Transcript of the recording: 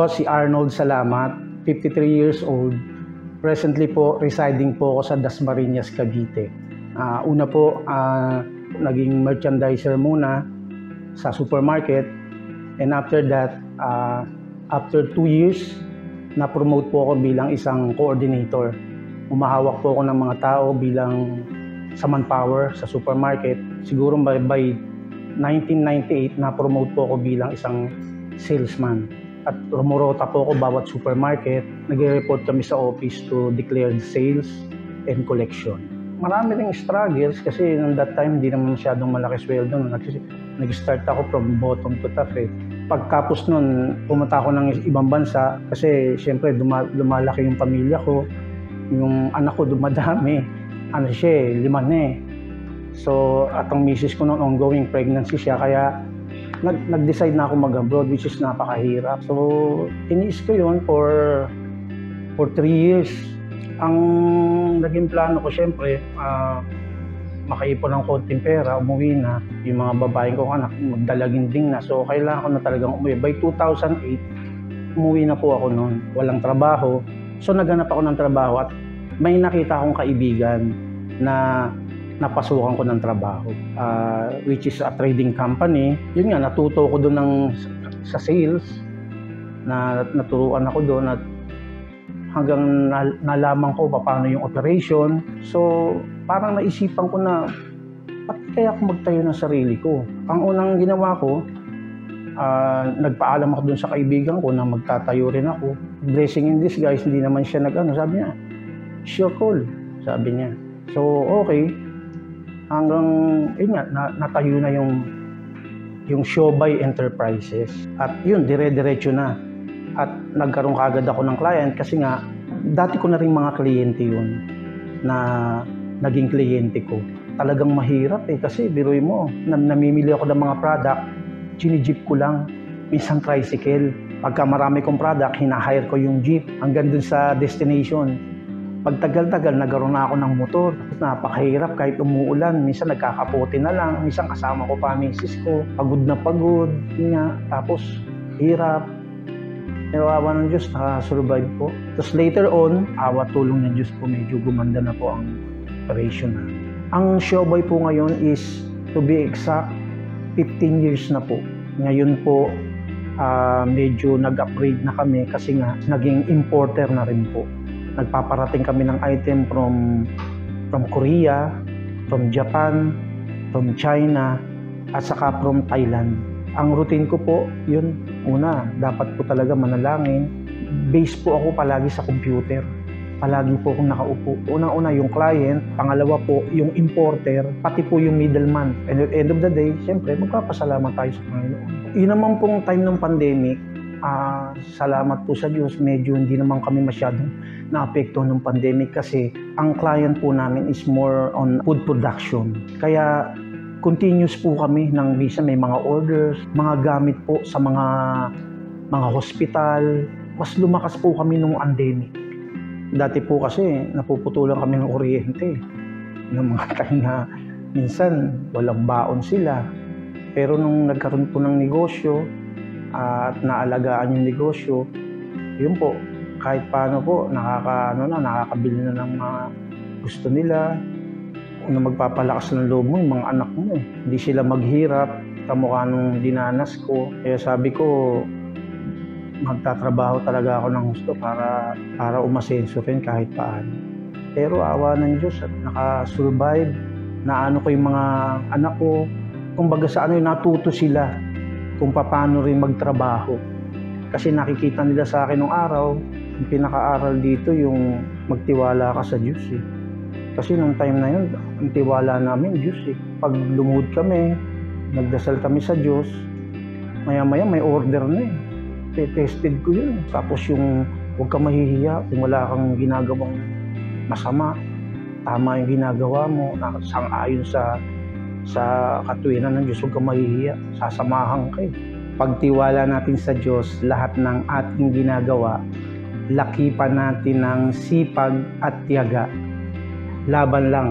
po si Arnold Salamat, 53 years old. Presently po, residing po ako sa Dasmariñas, Cavite. Una po, naging merchandiser muna sa supermarket. And after that, after 2 years, na-promote po ako bilang isang coordinator. Umahawak po ako ng mga tao bilang sa manpower sa supermarket. Siguro by 1998, na-promote po ako bilang isang salesman. At rumorota po ako bawat supermarket. Nag-report kami sa office to declare the sales and collection. Marami ring struggles kasi noong that time hindi naman masyadong malaki sweldo. Nag-start ako from bottom to top eh. Pagkapos nun, pumunta ako ng ibang bansa kasi siyempre lumalaki yung pamilya ko. Yung anak ko dumadami. Ano siya 5 na eh. So at ang misis ko noon ongoing pregnancy siya kaya nag-decide na ako mag-abroad which is napakahirap. So, tiniis ko yun for 3 years. Ang naging plano ko, syempre, makaipon ng konting pera, umuwi na. Yung mga babaeng ko anak, magdalaginding na. So, kailangan ko na talagang umuwi. By 2008, umuwi na po ako noon. Walang trabaho. So, naghanap ako ng trabaho at may nakita akong kaibigan na napasukan ko ng trabaho, which is a trading company. Yun nga, natuto ko doon sa sales, na naturuan ako doon at hanggang nalaman ko paano yung operation. So, parang naisipan ko na, pati kaya ako magtayo ng sarili ko. Ang unang ginawa ko, nagpaalam ako doon sa kaibigan ko na magtatayo rin ako. Blessing in disguise, hindi naman siya sabi niya, sure call, sabi niya. So, okay. Hanggang, yun nga, natayo na yung Showbuy Enterprises. At yun, dire-diretso na. At nagkaroon kagad ako ng client kasi nga, dati ko na rin mga kliyente yun na naging kliyente ko. Talagang mahirap eh kasi biruin mo, namimili ako ng mga product, jeep ko lang, minsan tricycle. Pagka marami kong product, hinahire ko yung jeep hanggang dun sa destination. Pagtagal-tagal, nagkaroon na ako ng motor. Napakahirap kahit umuulan. Minsan nagkakapote na lang. Minsan kasama ko pa ang misis ko. Pagod na pagod. Yun nga. Tapos, hirap. Pero awa ng Diyos, nakasurvive po. Tapos later on, awa tulong ng Diyos po, medyo gumanda na po ang operation na. Ang Showbuy po ngayon is, to be exact, 15 years na po. Ngayon po, medyo nag-upgrade na kami kasi nga, naging importer na rin po. Nagpaparating kami ng item from Korea, from Japan, from China, at saka from Thailand. Ang routine ko po, yun, una, dapat po talaga manalangin. Base po ako palagi sa computer. Palagi po akong nakaupo. Unang-una yung client, pangalawa po yung importer, pati po yung middleman. And at the end of the day, siyempre, magpapasalamat tayo sa Panginoon. Yun naman pong time ng pandemic, salamat po sa Diyos, medyo hindi naman kami masyadong naapektuhan ng pandemic kasi ang client po namin is more on food production. Kaya continuous po kami ng visa, may mga orders, mga gamit po sa mga hospital. Mas lumakas po kami nung pandemic. Dati po kasi napuputulan kami ng kuryente. Ng mga time na minsan walang baon sila. Pero nung nagkaroon po ng negosyo, at naalagaan yung negosyo, yun po, kahit paano po, nakakabili na ng mga gusto nila. Kung magpapalakas ng loob mo, yung mga anak mo, hindi sila maghirap, kamukha nung dinanas ko. Kaya sabi ko, magtatrabaho talaga ako ng gusto para umasenso rin kahit paano. Pero awa ng Diyos at nakasurvive, naano ko yung mga anak ko, kumbaga sa ano yung natuto sila, kung paano rin magtrabaho. Kasi nakikita nila sa akin nung araw, yung pinaka-aral dito yung magtiwala ka sa Diyos eh. Kasi nung time na yun, ang tiwala namin Diyos eh. Pag lumuhod kami, nagdasal kami sa Diyos, maya-maya may order na eh. Tested ko yun. Tapos yung huwag ka mahihiya kung wala kang ginagawang masama. Tama yung ginagawa mo, sang-ayon sa katuwiran ng Diyos, huwag kang mahihiya, sasamahan kayo. Pagtiwala natin sa Diyos, lahat ng ating ginagawa, lakipan natin ng sipag at tiyaga. Laban lang.